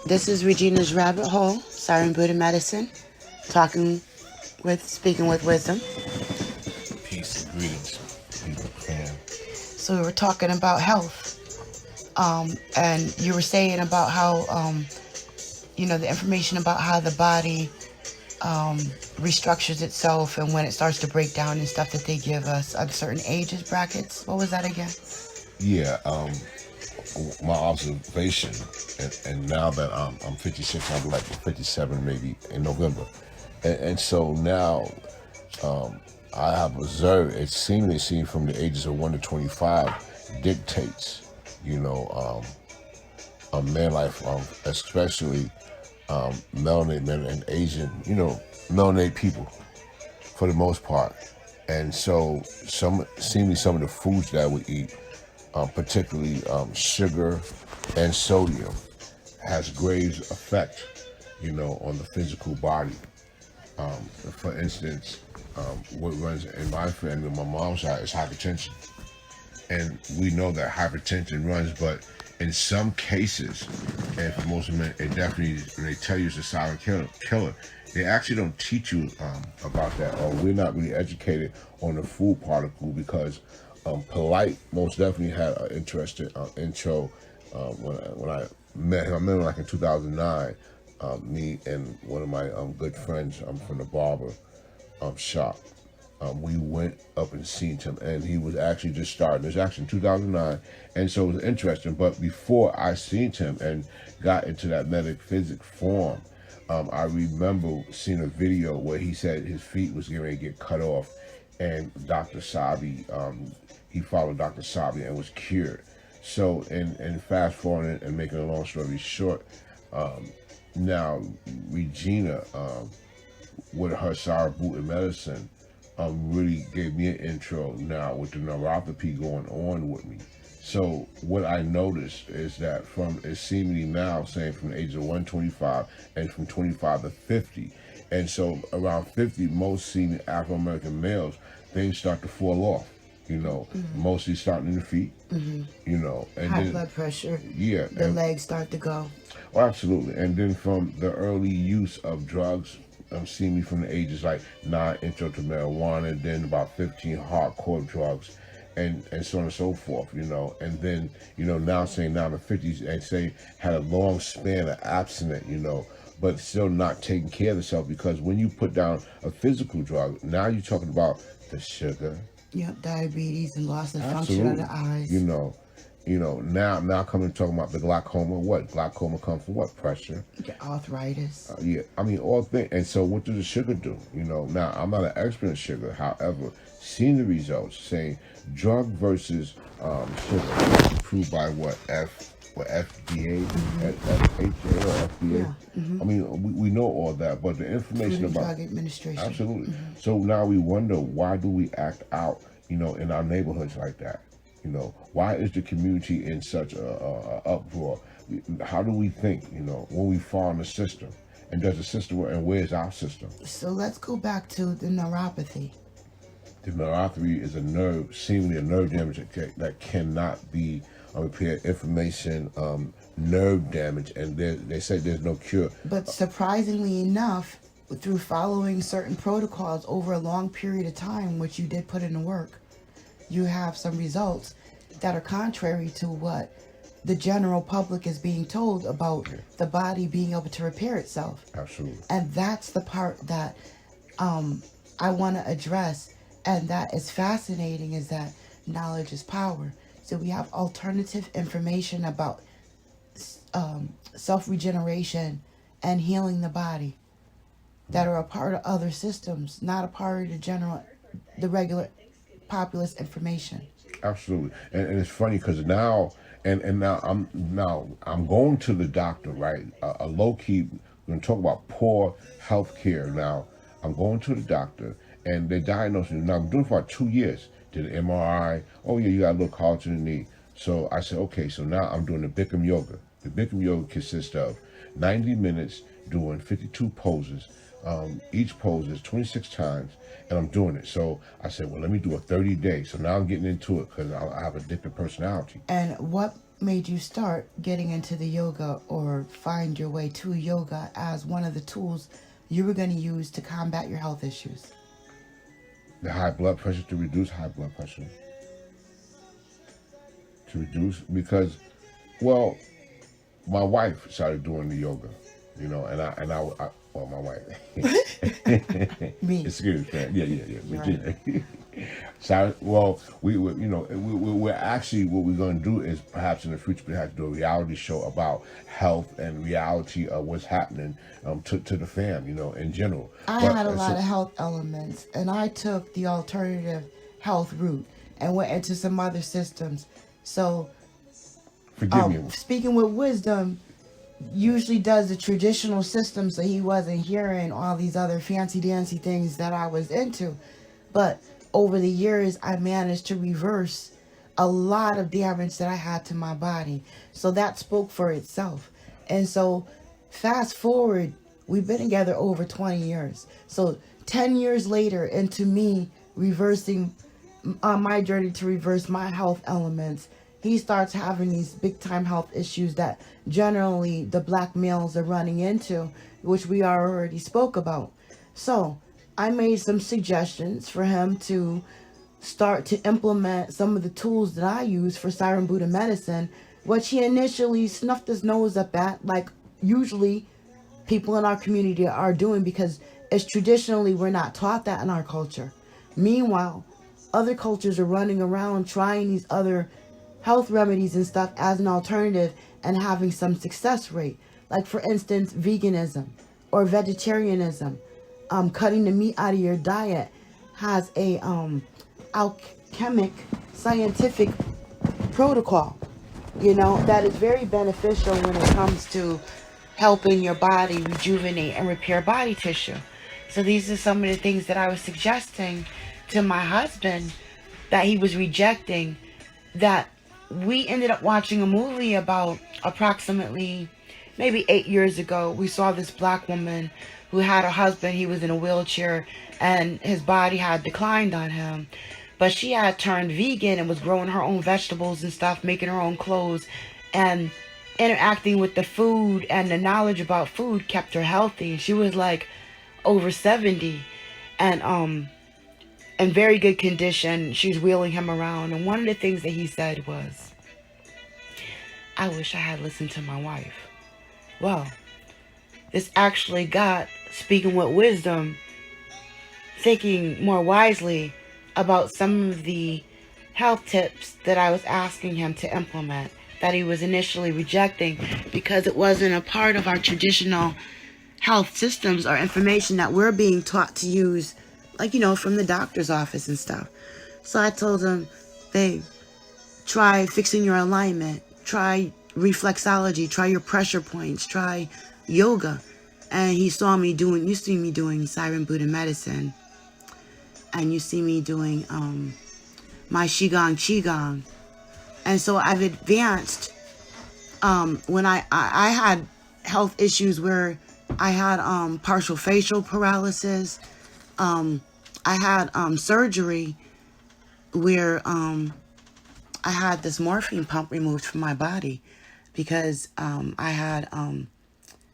This is Regina's Rabbit Hole, Siren Buddha Medicine, speaking with wisdom. Peace and greetings, people, fam. So we were talking about health, and you were saying about how, the information about how the body restructures itself and when it starts to break down and stuff that they give us on certain ages brackets. What was that again? Yeah, my observation, and now that I'm 56, I'll be like 57 maybe in November, and so now I have observed it seemingly seen from the ages of 1 to 25 dictates, a man life, especially melanated men and Asian, melanated people for the most part. And so some of the foods that we eat, particularly sugar and sodium, has grave effect, on the physical body. For instance, what runs in my family, my mom's side, is hypertension. And we know that hypertension runs, but in some cases, and for most men, it definitely, when they tell you it's a silent killer, they actually don't teach you about that, or we're not really educated on the food particle because Polite most definitely had an interesting intro when I met him. I met him like in 2009. Me and one of my good friends from the barber shop. We went up and seen him, and he was actually just starting. It was actually in 2009, and so it was interesting. But before I seen him and got into that metaphysic form, I remember seeing a video where he said his feet was getting ready to get cut off, and Dr. Sabi, he followed Dr. Sabi and was cured. So, and fast forwarding and making a long story short, now Regina, with her Sarabut in medicine, really gave me an intro now with the neuropathy going on with me. So what I noticed is that it's seemingly now saying from the age of 125 and from 25 to 50. And so around 50, most senior Afro-American males, things start to fall off, mostly starting in the feet, and High then, blood pressure. yeah. The legs start to go. Oh, absolutely. And then from the early use of drugs, see me from the ages like 9 intro to marijuana, then about 15 hardcore drugs, and so on and so forth, and then, now saying now in the 50s and say had a long span of abstinent, but still not taking care of themselves, because when you put down a physical drug, now you're talking about the sugar. Yep, diabetes and loss of function Absolutely. of the eyes. Now coming talking about the glaucoma. What glaucoma comes from? What pressure? The arthritis. Yeah, I mean all things. And so, what does the sugar do? Now I'm not an expert in sugar. However, seeing the results saying drug versus sugar approved by what FDA, FHA or FDA. Yeah. Mm-hmm. I mean, we know all that, but the information Food and about Drug Administration. absolutely. So now we wonder, why do we act out, in our neighborhoods like that? Why is the community in such a uproar? How do we think, when we fall in the system? And does the system work? And where's our system? So let's go back to the neuropathy. The neuropathy is seemingly a nerve damage that cannot be repaired. Information, nerve damage, and they say there's no cure. But surprisingly enough, through following certain protocols over a long period of time, which you did put in the work, you have some results that are contrary to what the general public is being told about the body being able to repair itself. Absolutely. And that's the part that I want to address, and that is fascinating, is that knowledge is power. So we have alternative information about self-regeneration and healing the body that are a part of other systems, not a part of the regular populace information. Absolutely. And it's funny because now I'm going to the doctor, right? A low key, we're going to talk about poor health care. Now I'm going to the doctor and they diagnosed me. Now I'm doing it for about 2 years. Did an MRI. Oh yeah, you got a little cartilage in the knee. So I said, okay, so now I'm doing the Bikram yoga. The Bikram yoga consists of 90 minutes doing 52 poses. Each pose is 26 times, and I'm doing it. So I said, well, let me do a 30-day. So now I'm getting into it because I have addictive personality. And what made you start getting into the yoga or find your way to yoga as one of the tools you were going to use to combat your health issues? The high blood pressure, to reduce high blood pressure. To reduce, because, well, my wife started doing the yoga, you know, and I well, my wife. Me. Excuse me. Yeah. Right. So, well, we're actually, what we're going to do is perhaps in the future, we have to do a reality show about health and reality of what's happening to the fam, you know, in general. I had a lot of health elements, and I took the alternative health route and went into some other systems. So, forgive me. Speaking with wisdom usually does the traditional system, so he wasn't hearing all these other fancy dancy things that I was into. But over the years, I managed to reverse a lot of damage that I had to my body. So that spoke for itself. And so fast forward, we've been together over 20 years. So 10 years later into me reversing on my journey to reverse my health elements, he starts having these big time health issues that generally the black males are running into, which we already spoke about. So I made some suggestions for him to start to implement some of the tools that I use for Siren Buddha medicine, which he initially snuffed his nose up at, like usually people in our community are doing, because it's traditionally we're not taught that in our culture. Meanwhile, other cultures are running around trying these other health remedies and stuff as an alternative and having some success rate. Like for instance, veganism or vegetarianism, cutting the meat out of your diet has a alchemic scientific protocol, you know, that is very beneficial when it comes to helping your body rejuvenate and repair body tissue. So these are some of the things that I was suggesting to my husband that he was rejecting, that we ended up watching a movie about approximately maybe 8 years ago. We saw this black woman who had a husband. He was in a wheelchair and his body had declined on him. But she had turned vegan and was growing her own vegetables and stuff, making her own clothes, and interacting with the food, and the knowledge about food kept her healthy. She was like over 70 and in very good condition. She was wheeling him around, and one of the things that he said was, I wish I had listened to my wife. Well, this actually got, speaking with wisdom, thinking more wisely about some of the health tips that I was asking him to implement, that he was initially rejecting because it wasn't a part of our traditional health systems or information that we're being taught to use, like, you know, from the doctor's office and stuff. So I told him, babe, try fixing your alignment, try reflexology, try your pressure points, try yoga. And he saw me doing, you see me doing Siren Buddha medicine, and you see me doing my Qigong. And so I've advanced. When I had health issues where I had partial facial paralysis. I had ssurgery where I had this morphine pump removed from my body because I had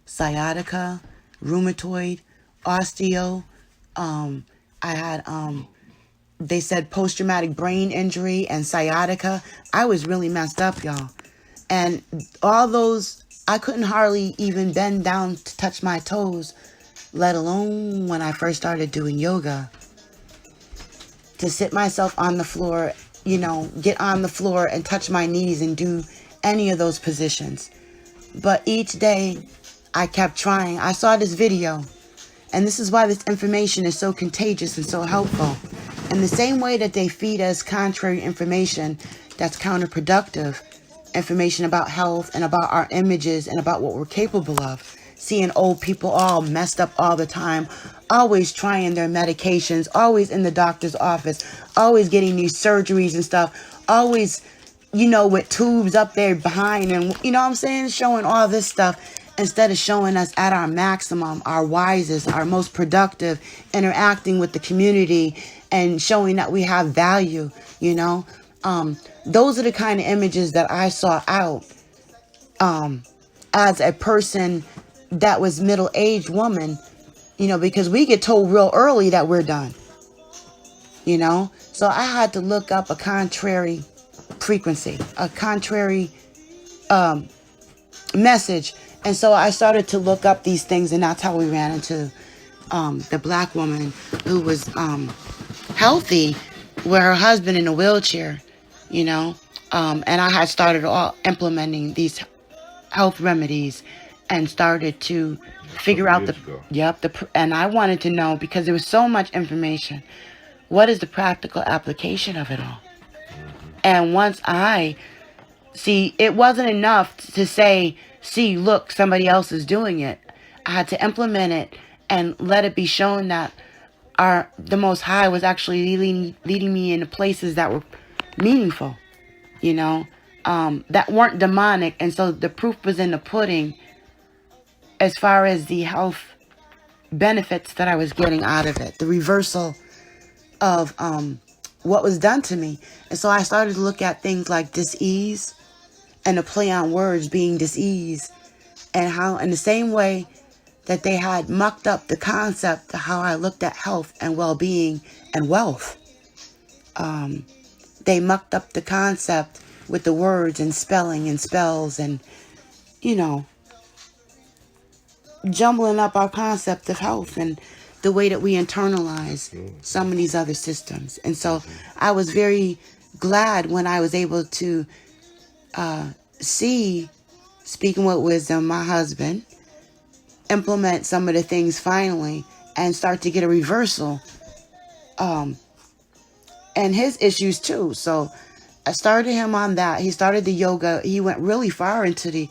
sciatica, rheumatoid, osteo. I had, they said post-traumatic brain injury and sciatica. I was really messed up, y'all. And all those, I couldn't hardly even bend down to touch my toes, let alone when I first started doing yoga. To sit myself on the floor, you know, get on the floor and touch my knees and do any of those positions. But each day I kept trying. I saw this video, and this is why this information is so contagious and so helpful. In the same way that they feed us contrary information that's counterproductive, information about health and about our images and about what we're capable of. Seeing old people all messed up all the time, always trying their medications, always in the doctor's office, always getting these surgeries and stuff, always, you know, with tubes up there behind, and you know what I'm saying, showing all this stuff instead of showing us at our maximum, our wisest, our most productive, interacting with the community and showing that we have value, you know. Those are the kind of images that I saw out as a person that was middle-aged woman, because we get told real early that we're done, So I had to look up a contrary frequency, a contrary message. And so I started to look up these things, and that's how we ran into the black woman who was healthy with her husband in a wheelchair, and I had started all implementing these health remedies and started to figure out and I wanted to know, because there was so much information, what is the practical application of it all? And once it wasn't enough to say, see, look, somebody else is doing it. I had to implement it and let it be shown that the Most High was actually leading me into places that were meaningful, that weren't demonic. And so the proof was in the pudding as far as the health benefits that I was getting out of it, the reversal of what was done to me. And so I started to look at things like dis-ease and the play on words being dis-ease, and how in the same way that they had mucked up the concept of how I looked at health and well-being and wealth, they mucked up the concept with the words and spelling and spells and, jumbling up our concept of health and the way that we internalize some of these other systems. And so I was very glad when I was able to see, speaking with wisdom, my husband, implement some of the things finally and start to get a reversal and his issues too. So I started him on that. He started the yoga. He went really far into the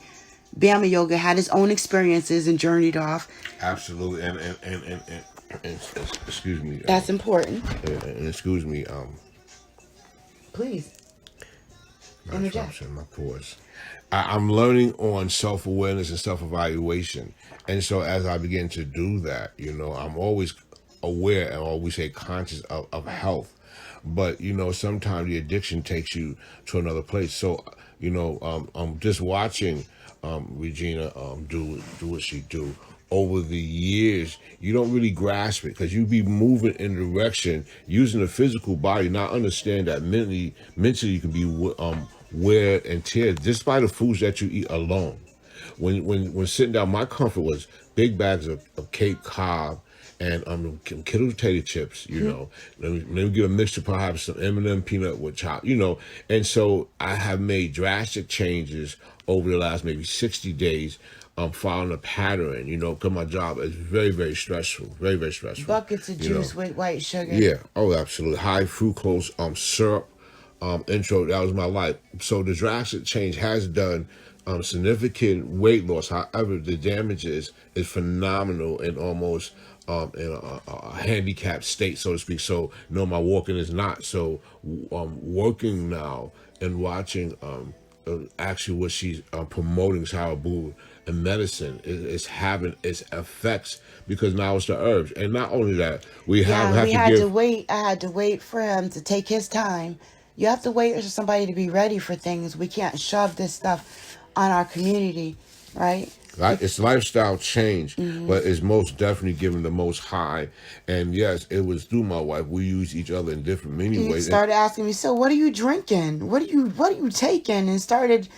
Bama yoga, had his own experiences and journeyed off. Absolutely. And excuse me. That's important. And excuse me. Please. Interject. My pause. I'm learning on self-awareness and self-evaluation. And so as I begin to do that, I'm always aware and always say conscious of health. But, sometimes the addiction takes you to another place. So, I'm just watching Regina do what she do. Over the years, you don't really grasp it because you be moving in a direction using the physical body, not understand that mentally you can be wear and tear just by the foods that you eat alone. When sitting down, my comfort was big bags of Cape Cobb and kettle potato chips, Let me give a mixture, perhaps some M&M peanut with chop, And so I have made drastic changes over the last maybe 60 days. Following a pattern, because my job is very, very stressful, very, very stressful. Buckets of juice with white sugar. Yeah, oh, absolutely. High fructose syrup intro, that was my life. So the drastic change has done significant weight loss. However, the damage is phenomenal and almost in a handicapped state, so to speak. So, my walking is not. So, working now and watching actually what she's promoting, Sarabu and medicine is having its effects, because now it's the herbs. And not only that, we had to wait. I had to wait for him to take his time. You have to wait for somebody to be ready for things. We can't shove this stuff on our community, right? It's lifestyle change, but it's most definitely given the Most High. And yes, it was through my wife. We use each other in different many ways. He started asking me, so what are you drinking? What are you taking? And started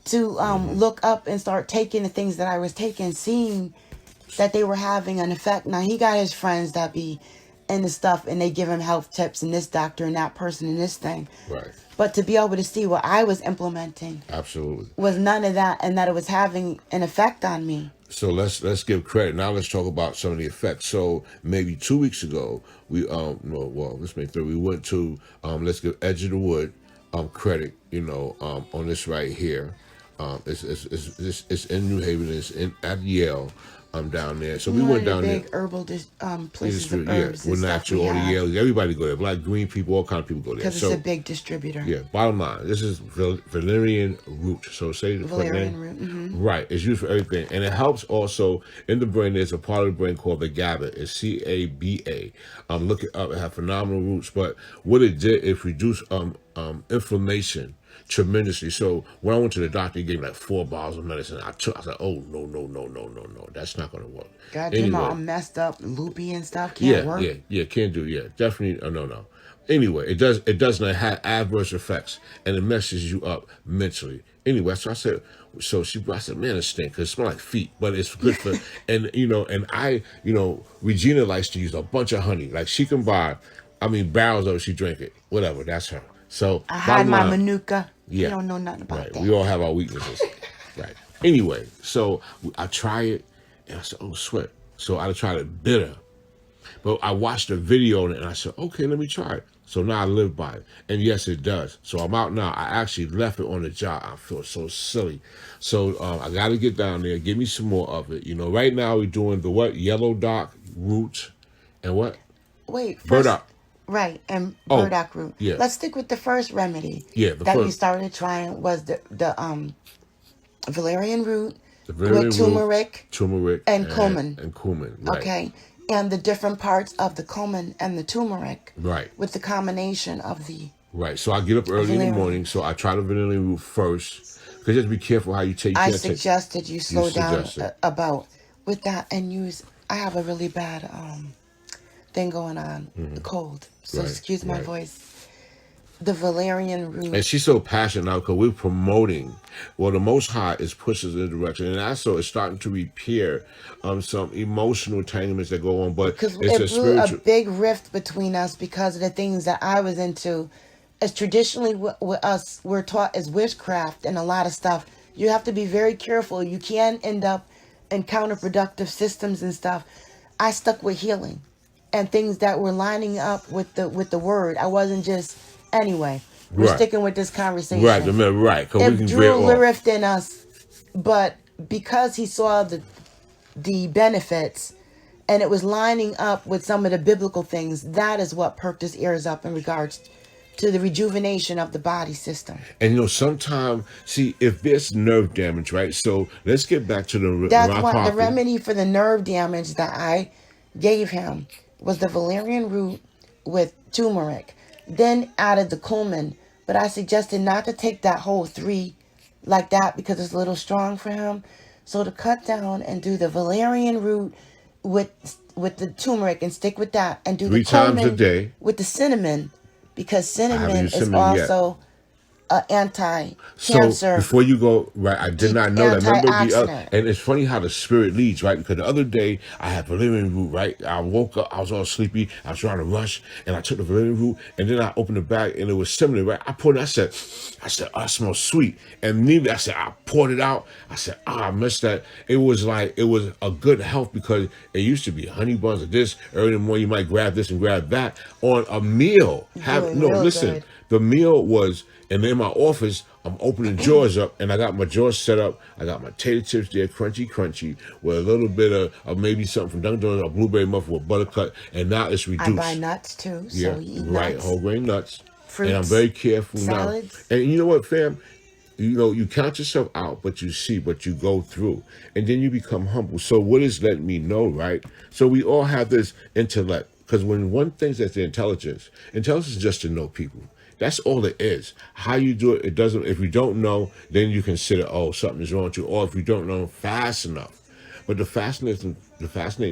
to look up and start taking the things that I was taking, seeing that they were having an effect. Now, he got his friends that be in the stuff and they give him health tips and this doctor and that person and this thing. Right. But to be able to see what I was implementing, absolutely, was none of that, and that it was having an effect on me. So let's give credit. Now let's talk about some of the effects. So maybe 2 weeks ago, we let's make 3. We went to let's give Edge of the Wood credit. On this right here. It's in New Haven. It's at Yale. Down there. So we went down there. Big herbal places of herbs. We're natural. All the Yale. Everybody go there. Black, green people, all kind of people go there. Because it's a big distributor. Yeah. Bottom line, this is valerian root. So say the valerian root. Mm-hmm. Right. It's used for everything, and it helps also in the brain. There's a part of the brain called the GABA. It's CABA. Look it up. It has phenomenal roots. But what it did, it reduced inflammation tremendously. So when I went to the doctor, he gave me like 4 bottles of medicine. I was like, oh no, that's not gonna work. God, you're Anyway, all messed up, loopy and stuff. Can't yeah, work. can't do, definitely, no. Anyway, it doesn't have adverse effects, and it messes you up mentally. Anyway, so I said, I said, man, it stinks because it smells like feet, but it's good for, and Regina likes to use a bunch of honey. Like she can buy, barrels of it, she drink it, whatever, that's her. So I hide my line, manuka. yeah, You don't know nothing about right. that. We all have our weaknesses, right? Anyway, so I try it, and I said, oh, sweat. So I tried it bitter. But I watched a video on it and I said, okay, let me try it. So now I live by it. And yes, it does. So I'm out now. I actually left it on the job. I feel so silly. So I got to get down there, give me some more of it. Right now we're doing the what? Yellow dock root and what? Wait, first, burdock. Right, and burdock root. Yeah. Let's stick with the first remedy. Yeah, that we started trying was the valerian root with turmeric and cumin. And cumin, right. Okay. And the different parts of the cumin and the turmeric. Right. With the combination of the... Right. So I get up early in the morning. So I try the valerian root first. Because you have to be careful how you take. I suggested you slow down about with that and use... I have a really bad thing going on. The cold. So excuse my voice. The valerian root. And she's so passionate now because we're promoting. Well, the Most High is pushing in the direction, and also it's starting to repair some emotional entanglements that go on. But because it's it blew a big rift between us because of the things that I was into. As traditionally with us, we're taught as witchcraft and a lot of stuff. You have to be very careful. You can end up in counterproductive systems and stuff. I stuck with healing and things that were lining up with the word. I wasn't just... Anyway, we're sticking with this conversation. Right. It drew a rift in us, but because he saw the benefits and it was lining up with some of the biblical things, that is what perked his ears up in regards to the rejuvenation of the body system. And sometimes, see, if there's nerve damage, right? So let's get back to the... That's what the remedy for the nerve damage that I gave him was the valerian root with turmeric. Then added the cumin, but I suggested not to take that whole 3 like that because it's a little strong for him. So to cut down and do the valerian root with the turmeric and stick with that and do 3 the cumin times a day with the cinnamon because cinnamon is also anti-cancer. So before you go, right, I did not know that. Remember and it's funny how the spirit leads, right? Because the other day I had valerian root, right? I woke up, I was all sleepy, I was trying to rush, and I took the valerian root, and then I opened the bag, and it was similar, right? I poured it, I said, oh, it smells sweet. And immediately I said, I poured it out. I said, I missed that. It was a good health because it used to be honey buns or this. Early in the morning, you might grab this and grab that on a meal. Listen, the meal was... And in my office, I'm opening drawers up, and I got my drawers set up. I got my tater chips there, crunchy, with a little bit of maybe something from Dunkin' Donuts, a blueberry muffin with buttercut, and now it's reduced. I buy nuts too, so we eat nuts. Whole grain nuts. Fruits, and I'm very careful salads. now. And you know what, fam? You count yourself out, but you see, but you go through, and then you become humble. So what is letting me know, right? So we all have this intellect, because when one thinks that's the intelligence is just to know people. That's all it is. How you do it, it doesn't. If you don't know, then you consider, oh, something is wrong with you. Or if you don't know fast enough. But the fascinating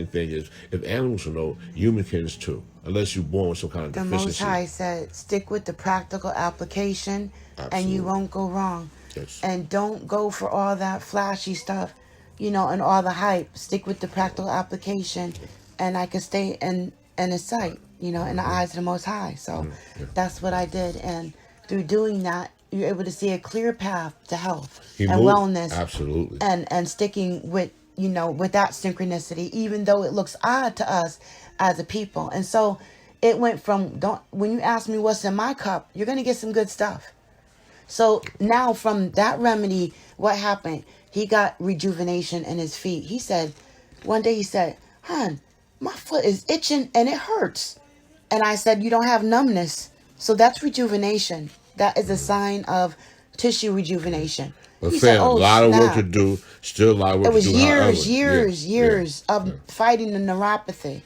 thing is, if animals know, humans too. Unless you're born with some kind of deficiency. The Most High said, stick with the practical application, and you won't go wrong. Yes. And don't go for all that flashy stuff, and all the hype. Stick with the practical application, and I can stay in His sight. In the eyes of the Most High. So that's what I did. And through doing that, you're able to see a clear path to health wellness. Absolutely. And sticking with, with that synchronicity, even though it looks odd to us as a people. And so it went from, when you ask me what's in my cup, you're going to get some good stuff. So now from that remedy, what happened? He got rejuvenation in his feet. One day he said, hon, my foot is itching and it hurts. And I said, you don't have numbness. So that's rejuvenation. That is a sign of tissue rejuvenation. But fam, a lot of work to do. Still a lot of work to do. It was years of fighting the neuropathy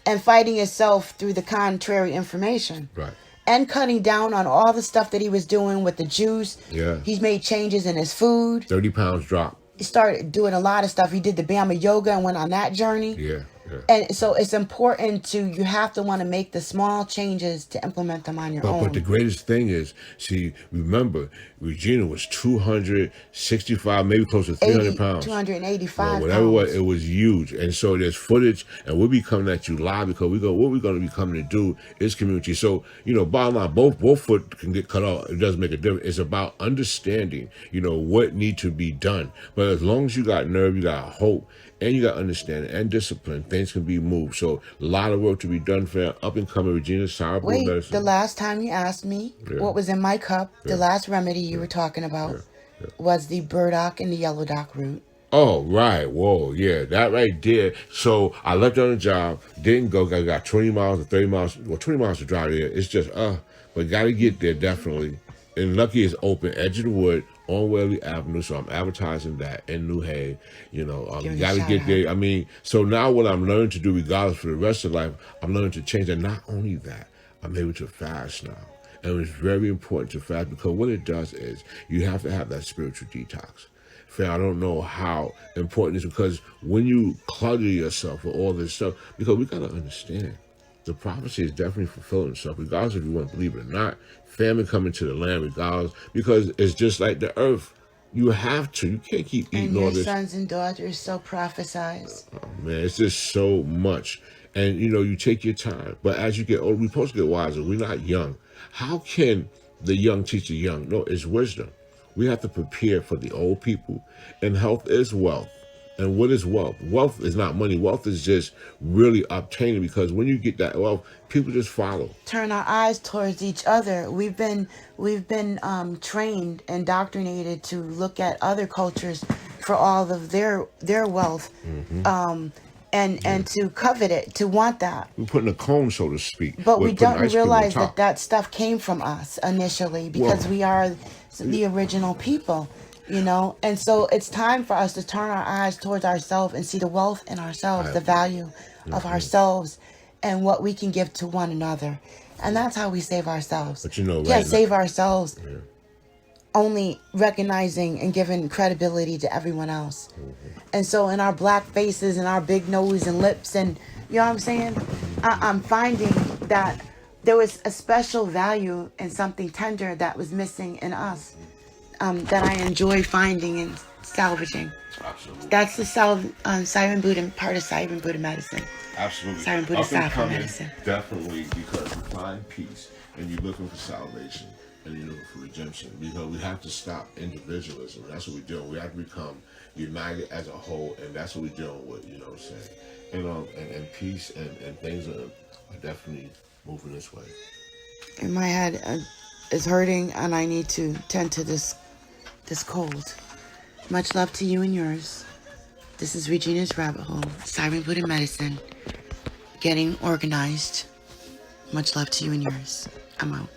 and fighting itself through the contrary information. Right. and cutting down on all the stuff that he was doing with the juice. Yeah. He's made changes in his food. 30 pounds drop. He started doing a lot of stuff. He did the Bama yoga and went on that journey. Yeah. And so it's important you have to want to make the small changes to implement them on your own. But the greatest thing is, see, remember, Regina was 265, maybe close to 300 pounds. 285 whatever pounds. It was huge. And so there's footage, and we'll be coming at you live because what we're going to be coming to do is community. So, bottom line, both foot can get cut off. It doesn't make a difference. It's about understanding, what needs to be done. But as long as you got nerve, you got hope, and you got understanding and discipline, things can be moved. So a lot of work to be done for up and coming Regina Cerebral Medicine. The last time you asked me what was in my cup, the last remedy you were talking about was the burdock and the yellow dock root. Oh, right. Whoa, yeah, that right there. So I left on the job, didn't go. I got 20 miles or 30 miles, 20 miles to drive there. It's just, but got to get there definitely. And lucky is open, Edge of the Wood, on Whaley Avenue, so I'm advertising that in New Haven. You got to get there. I mean, so now what I'm learning to do, regardless for the rest of life, I'm learning to change. And not only that, I'm able to fast now. And it's very important to fast because what it does is you have to have that spiritual detox. I don't know how important it is because when you clutter yourself with all this stuff, because we got to understand, the prophecy is definitely fulfilling itself, regardless if you want to believe it or not. Famine coming to the land, regardless, because it's just like the earth. You have to. You can't keep eating all this. And your sons and daughters so prophesize. Oh, man, it's just so much. And, you take your time. But as you get older, we're supposed to get wiser. We're not young. How can the young teach the young? No, it's wisdom. We have to prepare for the old people. And health is wealth. And what is wealth? Wealth is not money. Wealth is just really obtaining, because when you get that wealth, people just follow. Turn our eyes towards each other. We've been trained, indoctrinated to look at other cultures for all of their wealth, and to covet it, to want that. We're putting a cone, so to speak. But we don't realize that stuff came from us initially, because we are the original people. And so it's time for us to turn our eyes towards ourselves and see the wealth in ourselves, the value of ourselves, and what we can give to one another. And that's how we save ourselves. But can't save ourselves only recognizing and giving credibility to everyone else. And so in our black faces and our big nose and lips, and you know what I'm saying? I'm finding that there was a special value and something tender that was missing in us. That I enjoy finding and salvaging. Absolutely. That's the Siren Buddha, part of Siren Buddha medicine. Absolutely. Siren Buddha Saffron medicine. Definitely, because you find peace and you're looking for salvation and you're looking for redemption. Because we have to stop individualism. That's what we're doing. We have to become united as a whole, and that's what we're dealing with, you know what I'm saying? And peace and things are definitely moving this way. And my head is hurting, and I need to tend to this cold. Much love to you and yours. This is Regina's Rabbit Hole, Siren Buddha Medicine, getting organized. Much love to you and yours. I'm out.